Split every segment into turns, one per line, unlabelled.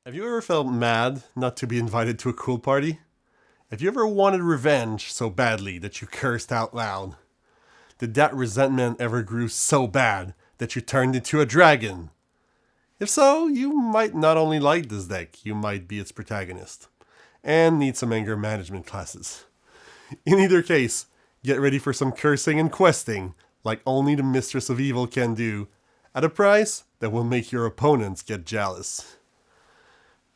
Have you ever felt mad not to be invited to a cool party? Have you ever wanted revenge so badly that you cursed out loud? Did that resentment ever grew so bad that you turned into a dragon? If so, you might not only like this deck, you might be its protagonist, and need some anger management classes. In either case, get ready for some cursing and questing, like only the Mistress of Evil can do, at a price that will make your opponents get jealous.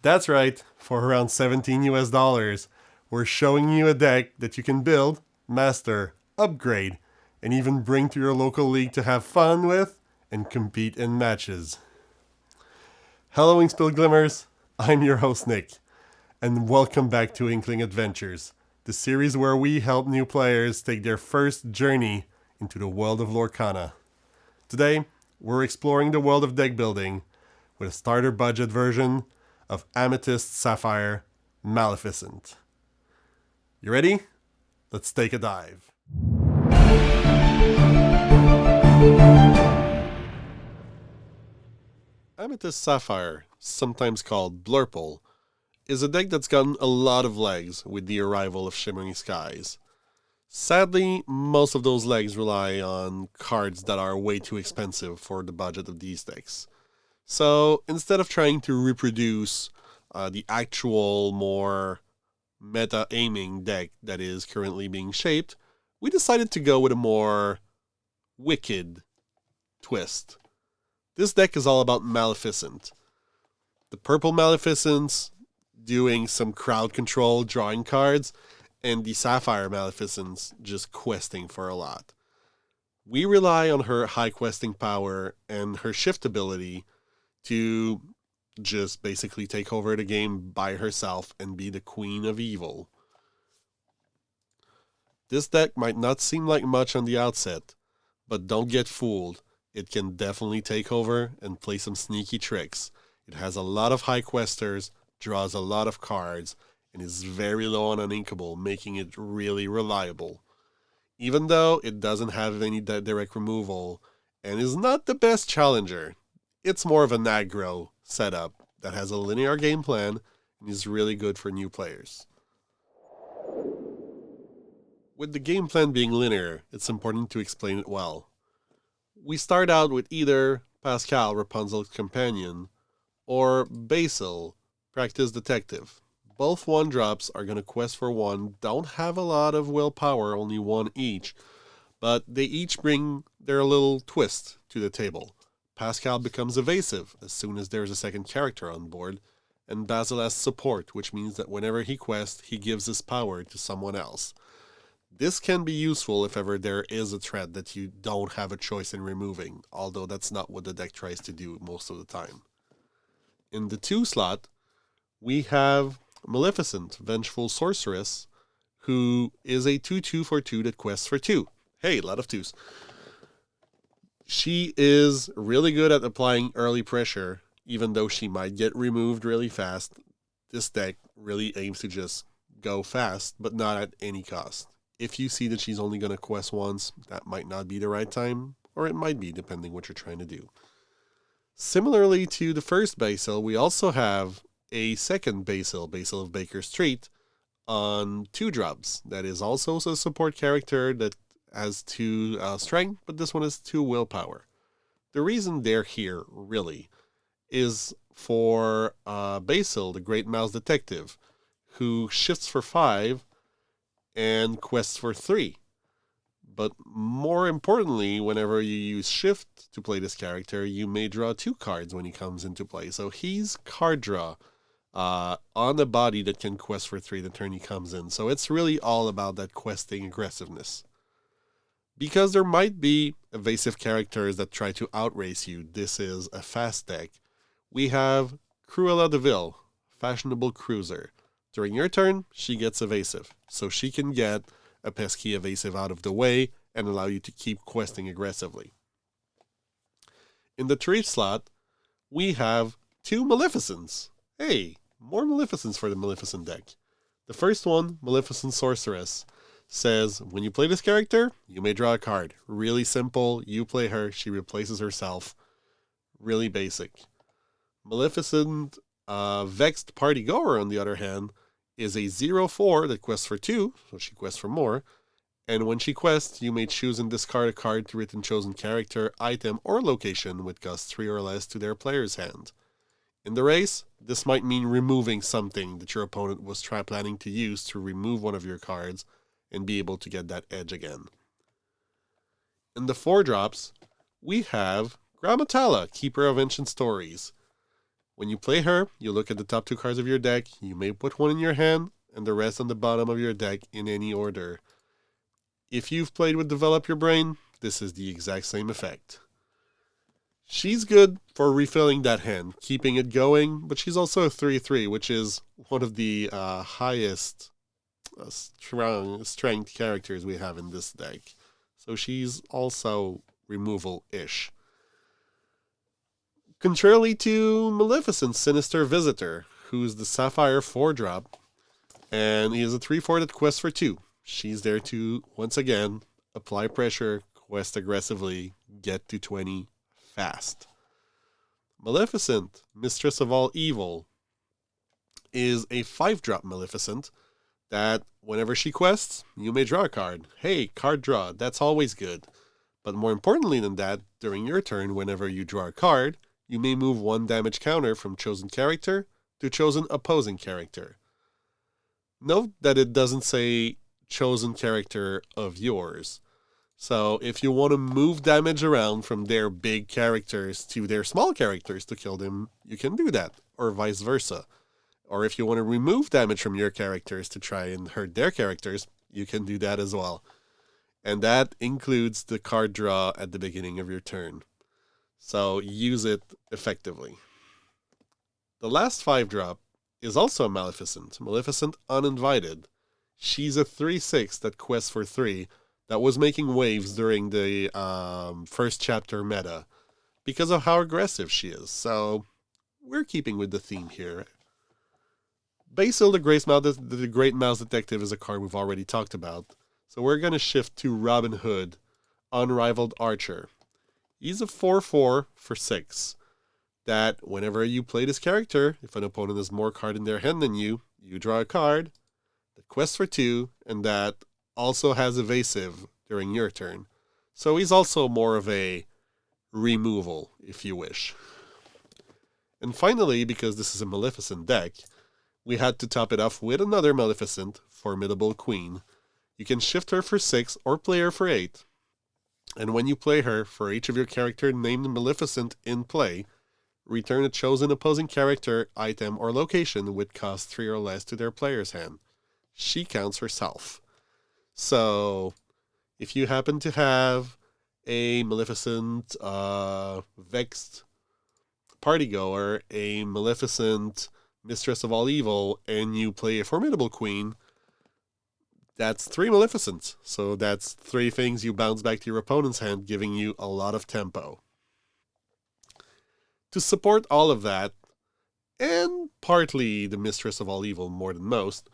That's right, for around $17 we're showing you a deck that you can build, master, upgrade, and even bring to your local league to have fun with and compete in matches. Hello Inkspill Glimmers, I'm your host Nick, and welcome back to Inkling Adventures, the series where we help new players take their first journey into the world of Lorcana. Today, we're exploring the world of deck building with a starter budget version of Amethyst, Sapphire, Maleficent. You ready? Let's take a dive. Amethyst Sapphire, sometimes called Blurple, is a deck that's gotten a lot of legs with the arrival of Shimmering Skies. Sadly, most of those legs rely on cards that are way too expensive for the budget of these decks. So instead of trying to reproduce the actual more meta-aiming deck that is currently being shaped, we decided to go with a more wicked twist. This deck is all about Maleficent. The purple Maleficents doing some crowd control, drawing cards, and the Sapphire Maleficents just questing for a lot. We rely on her high questing power and her shift ability to just basically take over the game by herself and be the queen of evil. This deck might not seem like much on the outset, but don't get fooled. It can definitely take over and play some sneaky tricks. It has a lot of high questers, draws a lot of cards, and is very low on uninkable, making it really reliable. Even though it doesn't have any direct removal and is not the best challenger, it's more of an aggro setup that has a linear game plan and is really good for new players. With the game plan being linear, it's important to explain it well. We start out with either Pascal, Rapunzel's companion, or Basil, Practice Detective. Both 1-drops are going to quest for 1, don't have a lot of willpower, only 1 each, but they each bring their little twist to the table. Pascal becomes evasive as soon as there's a second character on board, and Basil has support, which means that whenever he quests, he gives his power to someone else. This can be useful if ever there is a threat that you don't have a choice in removing, although that's not what the deck tries to do most of the time. In the 2 slot, we have Maleficent, Vengeful Sorceress, who is a 2/2 for 2 that quests for 2. Hey, a lot of 2s. She is really good at applying early pressure, even though she might get removed really fast. This deck really aims to just go fast, but not at any cost. If you see that she's only going to quest once, that might not be the right time, or it might be, depending what you're trying to do. Similarly to the first Basil, we also have a second Basil, Basil of Baker Street, on 2-drops. That is also a support character that has 2 strength, but this one has 2 willpower. The reason they're here, really, is for Basil, the Great Mouse Detective, who shifts for 5 and quests for 3. But more importantly, whenever you use shift to play this character, you may draw 2 cards when he comes into play. So he's card draw on the body that can quest for 3 the turn he comes in. So it's really all about that questing aggressiveness. Because there might be evasive characters that try to outrace you, this is a fast deck. We have Cruella de Vil, Fashionable Cruiser. During your turn, she gets evasive, so she can get a pesky evasive out of the way and allow you to keep questing aggressively. In the 3 slot, we have 2 Maleficents. Hey, more Maleficents for the Maleficent deck. The first one, Maleficent Sorceress, says when you play this character, you may draw a card. Really simple. You play her, she replaces herself. Really basic. Maleficent Vexed Partygoer, on the other hand, is a 0/4 that quests for 2, so she quests for more. And when she quests, you may choose and discard a card to written chosen character, item, or location with cost 3 or less to their player's hand. In the race, this might mean removing something that your opponent was planning to use to remove one of your cards and be able to get that edge again. In the 4-drops, we have Grammatala, Keeper of Ancient Stories. When you play her, you look at the top 2 cards of your deck, you may put one in your hand, and the rest on the bottom of your deck in any order. If you've played with Develop Your Brain, this is the exact same effect. She's good for refilling that hand, keeping it going, but she's also a 3/3, which is one of the highest strength characters we have in this deck. So she's also removal-ish. Contrarily to Maleficent's Sinister Visitor, who's the Sapphire 4-drop, and he is a 3/4 that quests for 2. She's there to, once again, apply pressure, quest aggressively, get to 20 fast. Maleficent, Mistress of All Evil, is a 5-drop Maleficent that whenever she quests, you may draw a card. Hey, card draw, that's always good. But more importantly than that, during your turn, whenever you draw a card, you may move 1 damage counter from chosen character to chosen opposing character. Note that it doesn't say chosen character of yours. So if you want to move damage around from their big characters to their small characters to kill them, you can do that, or vice versa. Or if you want to remove damage from your characters to try and hurt their characters, you can do that as well. And that includes the card draw at the beginning of your turn. So use it effectively. The last 5-drop is also a Maleficent. Maleficent Uninvited. She's a 3/6 that quests for 3 that was making waves during the first chapter meta because of how aggressive she is. So we're keeping with the theme here. Basil the Great Mouse Detective is a card we've already talked about. So we're going to shift to Robin Hood, Unrivaled Archer. He's a 4/4 for 6. That whenever you play this character, if an opponent has more card in their hand than you, you draw a card that quests for 2, and that also has evasive during your turn. So he's also more of a removal, if you wish. And finally, because this is a Maleficent deck, we had to top it off with another Maleficent, Formidable Queen. You can shift her for 6 or play her for 8. And when you play her, for each of your character named Maleficent in play, return a chosen opposing character, item, or location with cost 3 or less to their player's hand. She counts herself. So, if you happen to have a Maleficent Vexed Partygoer, a Maleficent Mistress of All Evil, and you play a Formidable Queen, that's 3 Maleficents. So that's 3 things you bounce back to your opponent's hand, giving you a lot of tempo. To support all of that, and partly the Mistress of All Evil more than most,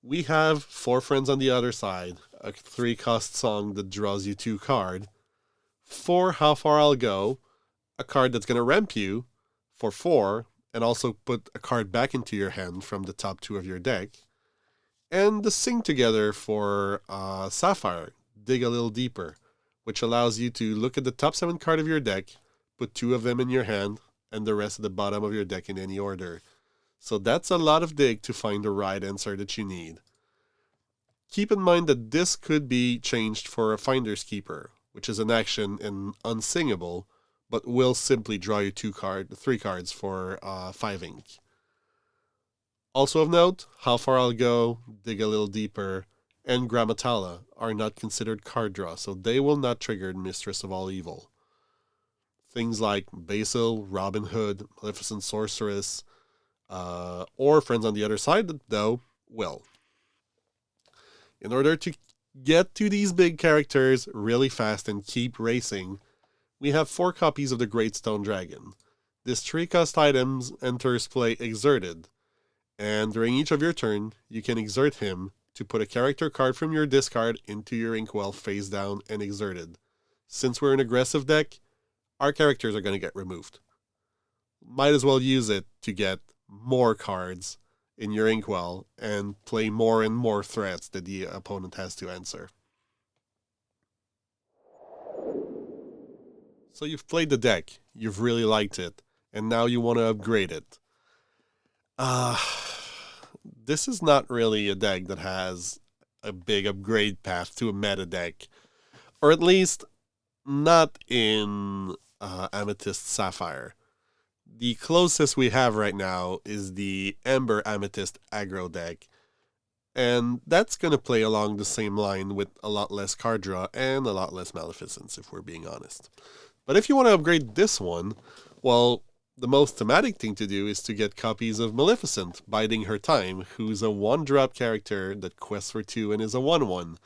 we have 4 Friends on the Other Side, a 3-cost song that draws you 2 card. 4 How Far I'll Go, a card that's going to ramp you for 4, and also put a card back into your hand from the top 2 of your deck. And the Sing Together for Sapphire, Dig a Little Deeper, which allows you to look at the top 7 card of your deck, put 2 of them in your hand, and the rest at the bottom of your deck in any order. So that's a lot of dig to find the right answer that you need. Keep in mind that this could be changed for a Finder's Keeper, which is an action and unsingable, but will simply draw you 3 cards for 5 ink. Also of note, How Far I'll Go, Dig a Little Deeper, and Grammatala are not considered card draw, so they will not trigger Mistress of All Evil. Things like Basil, Robin Hood, Maleficent Sorceress, or Friends on the Other Side, though, will. In order to get to these big characters really fast and keep racing, we have 4 copies of the Great Stone Dragon. This 3-cost item enters play exerted, and during each of your turn, you can exert him to put a character card from your discard into your Inkwell face down and exerted. Since we're an aggressive deck, our characters are going to get removed. Might as well use it to get more cards in your inkwell and play more and more threats that the opponent has to answer. So you've played the deck, you've really liked it, and now you want to upgrade it. Uh, this is not really a deck that has a big upgrade path to a meta deck, or at least not in Amethyst Sapphire. The closest we have right now is the Ember Amethyst aggro deck, and that's going to play along the same line with a lot less card draw and a lot less Maleficence, if we're being honest. But if you want to upgrade this one, well, the most thematic thing to do is to get copies of Maleficent, Biding Her Time, who's a 1-drop character that quests for 2 and is a 1/1.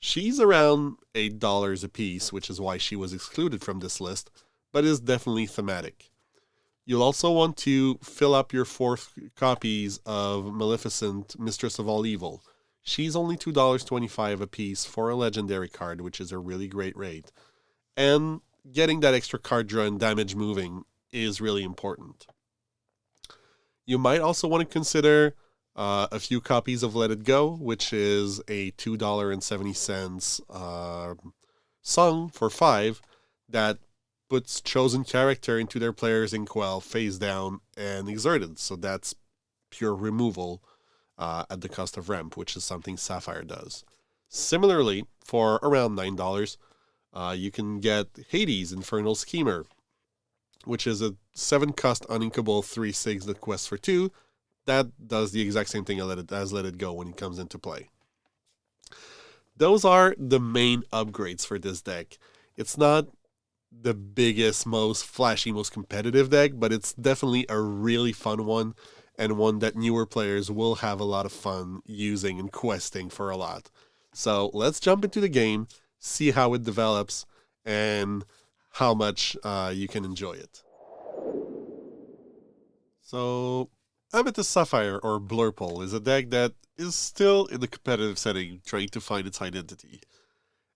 She's around $8 a piece, which is why she was excluded from this list, but is definitely thematic. You'll also want to fill up your 4 copies of Maleficent, Mistress of All Evil. She's only $2.25 a piece for a legendary card, which is a really great rate. And getting that extra card draw and damage moving is really important. You might also want to consider a few copies of Let It Go, which is a $2.70 song for 5 that puts chosen character into their player's inkwell face down and exerted. So that's pure removal at the cost of ramp, which is something Sapphire does. Similarly, for around $9, you can get Hades, Infernal Schemer, which is a 7-cost uninkable 3/6 that quests for 2. That does the exact same thing as Let It Go when it comes into play. Those are the main upgrades for this deck. It's not the biggest, most flashy, most competitive deck, but it's definitely a really fun one, and one that newer players will have a lot of fun using and questing for a lot. So let's jump into the game, see how it develops, and how much you can enjoy it. So, Amethyst Sapphire, or Blurple, is a deck that is still in the competitive setting, trying to find its identity.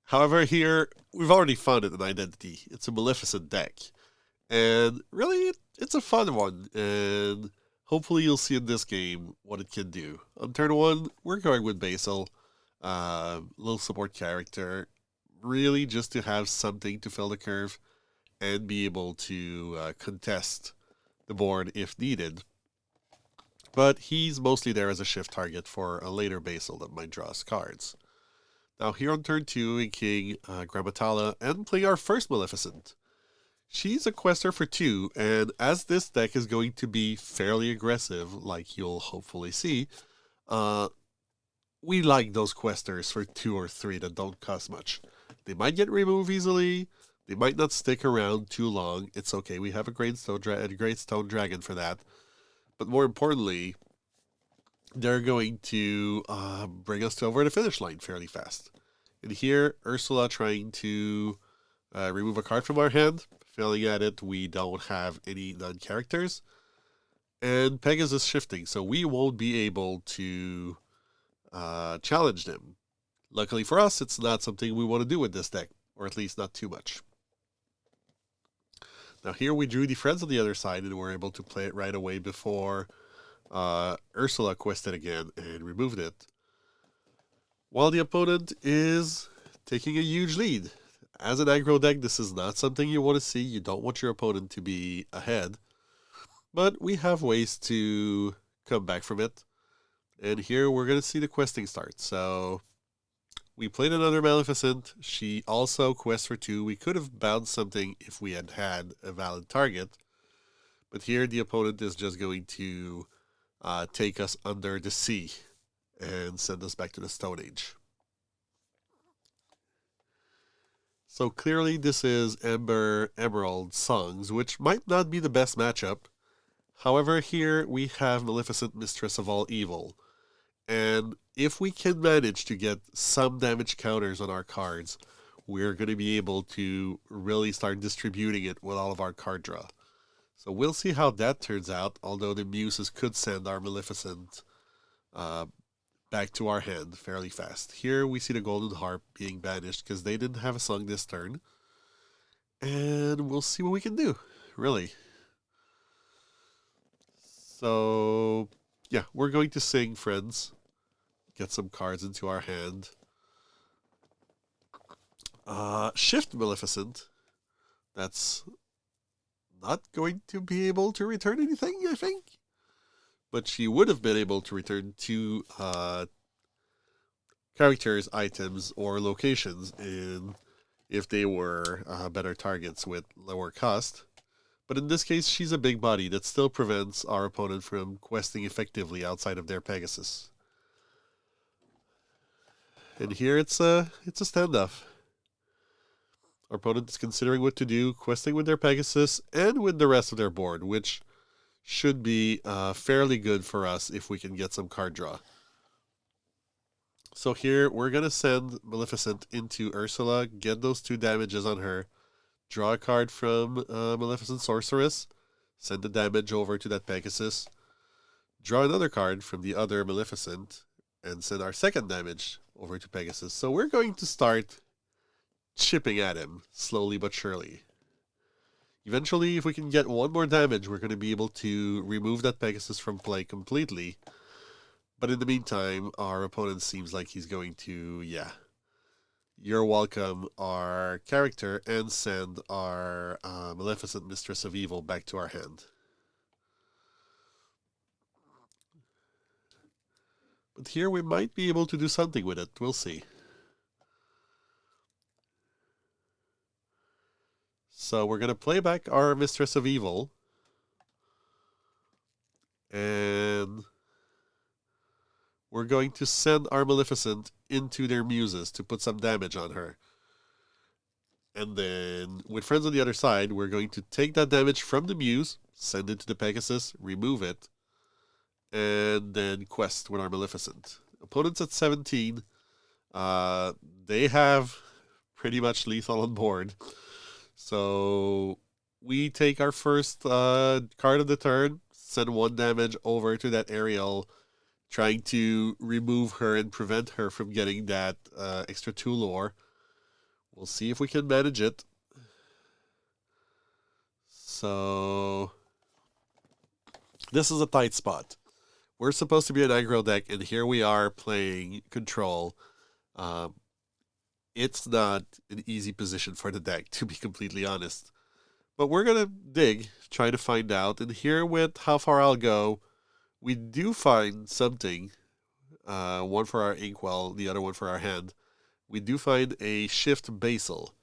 However, here, we've already found it an identity. It's a Maleficent deck. And really, it's a fun one, and hopefully you'll see in this game what it can do. On turn 1, we're going with Basil, little support character, really just to have something to fill the curve and be able to contest the board if needed. But he's mostly there as a shift target for a later Basil that might draw us cards. Now here on turn 2, Inkling, Grammatala, and play our first Maleficent. She's a quester for 2, and as this deck is going to be fairly aggressive, like you'll hopefully see, we like those questers for 2 or 3 that don't cost much. They might get removed easily, they might not stick around too long. It's okay, we have a Great Stone Dragon for that. But more importantly, they're going to bring us over the finish line fairly fast. And here, Ursula trying to remove a card from our hand. Failing at it, we don't have any non-characters. And Pegasus shifting, so we won't be able to challenge them. Luckily for us, it's not something we want to do with this deck, or at least not too much. Now here we drew the Friends on the other side, and we're able to play it right away before Ursula quested again and removed it. While the opponent is taking a huge lead. As an aggro deck, this is not something you want to see. You don't want your opponent to be ahead. But we have ways to come back from it. And here we're going to see the questing start. So we played another Maleficent. She also quests for 2. We could have bound something if we had had a valid target. But here the opponent is just going to take us under the sea and send us back to the Stone Age. So clearly this is Ember Emerald Songs, which might not be the best matchup. However, here we have Maleficent, Mistress of All Evil. And if we can manage to get some damage counters on our cards, we're going to be able to really start distributing it with all of our card draw. So we'll see how that turns out, although the Muses could send our Maleficent back to our hand fairly fast. Here we see the Golden Harp being banished because they didn't have a song this turn. And we'll see what we can do, really. So, yeah, we're going to sing, friends. Get some cards into our hand. Shift Maleficent. That's not going to be able to return anything, I think. But she would have been able to return two characters, items, or locations if they were better targets with lower cost. But in this case, she's a big body that still prevents our opponent from questing effectively outside of their Pegasus. And here it's a standoff. Our opponent is considering what to do, questing with their Pegasus and with the rest of their board, which should be fairly good for us if we can get some card draw. So here we're going to send Maleficent into Ursula, get those 2 damages on her, draw a card from Maleficent Sorceress, send the damage over to that Pegasus, draw another card from the other Maleficent, and send our second damage over to Pegasus. So we're going to start chipping at him, slowly but surely. Eventually, if we can get 1 more damage, we're going to be able to remove that Pegasus from play completely. But in the meantime, our opponent seems like he's going to, you're welcome, our character, and send our Maleficent Mistress of Evil back to our hand. But here we might be able to do something with it. We'll see. So we're going to play back our Mistress of Evil. And we're going to send our Maleficent into their muses to put some damage on her. And then, with friends on the other side, we're going to take that damage from the muse, send it to the Pegasus, remove it, and then quest with our Maleficent. Opponents at 17, they have pretty much lethal on board. So we take our first card of the turn, send 1 damage over to that Ariel, trying to remove her and prevent her from getting that extra 2 lore. We'll see if we can manage it. So this is a tight spot. We're supposed to be an aggro deck, and here we are playing control. It's not an easy position for the deck, to be completely honest. But we're going to dig, try to find out. And here with how far I'll go, we do find something. One for our Inkwell, the other one for our hand. We do find a Shift Basil.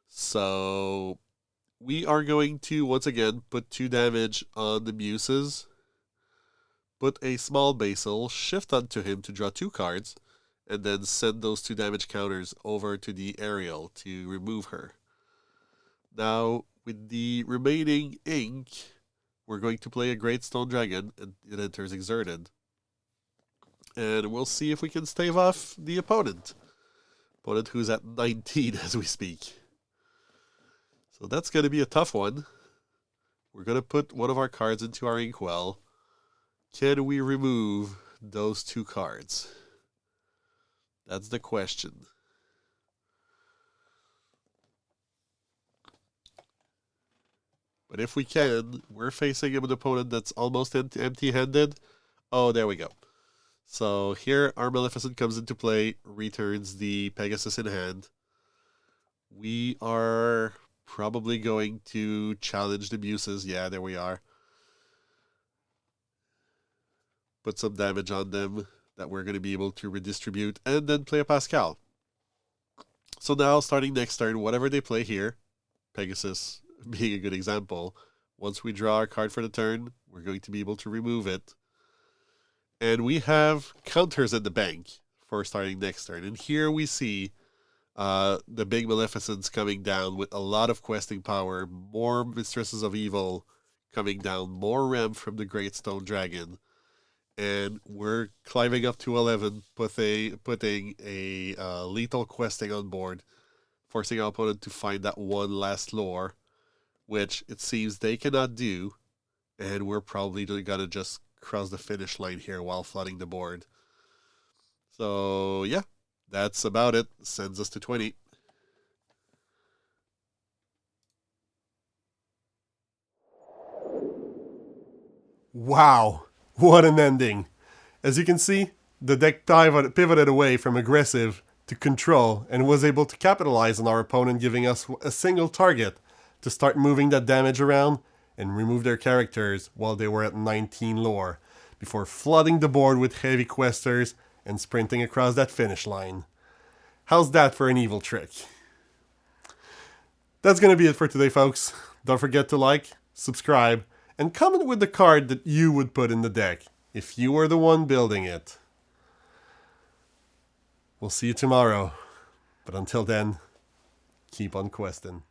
So we are going to, once again, put 2 damage on the Muses. Put a small Basil, shift onto him to draw 2 cards, and then send those 2 damage counters over to the Ariel to remove her. Now, with the remaining ink, we're going to play a Great Stone Dragon, and it enters Exerted. And we'll see if we can stave off the opponent. Opponent who's at 19 as we speak. So that's going to be a tough one. We're going to put one of our cards into our Inkwell. Can we remove those 2 cards? That's the question. But if we can, we're facing an opponent that's almost empty-handed. Oh, there we go. So here our Maleficent comes into play, returns the Pegasus in hand. We are probably going to challenge the Muses. Yeah, there we are. Put some damage on them that we're going to be able to redistribute, and then play a Pascal. So now, starting next turn, whatever they play here, Pegasus being a good example, once we draw our card for the turn, we're going to be able to remove it. And we have counters in the bank for starting next turn. And here we see the big Maleficents coming down with a lot of questing power, more Mistresses of Evil coming down, more Rem from the Great Stone Dragon. And we're climbing up to 11, putting a lethal questing on board, forcing our opponent to find that one last lore, which it seems they cannot do, and we're probably going to just cross the finish line here while flooding the board. So, yeah, that's about it. Sends us to 20.
Wow.
What an ending. As you can see, the deck pivoted away from aggressive to control and was able to capitalize on our opponent giving us a single target to start moving that damage around and remove their characters while they were at 19 lore, before flooding the board with heavy questers and sprinting across that finish line. How's that for an evil trick? That's going to be it for today, folks. Don't forget to like, subscribe, and comment with the card that you would put in the deck if you were the one building it. We'll see you tomorrow, but until then, keep on questing.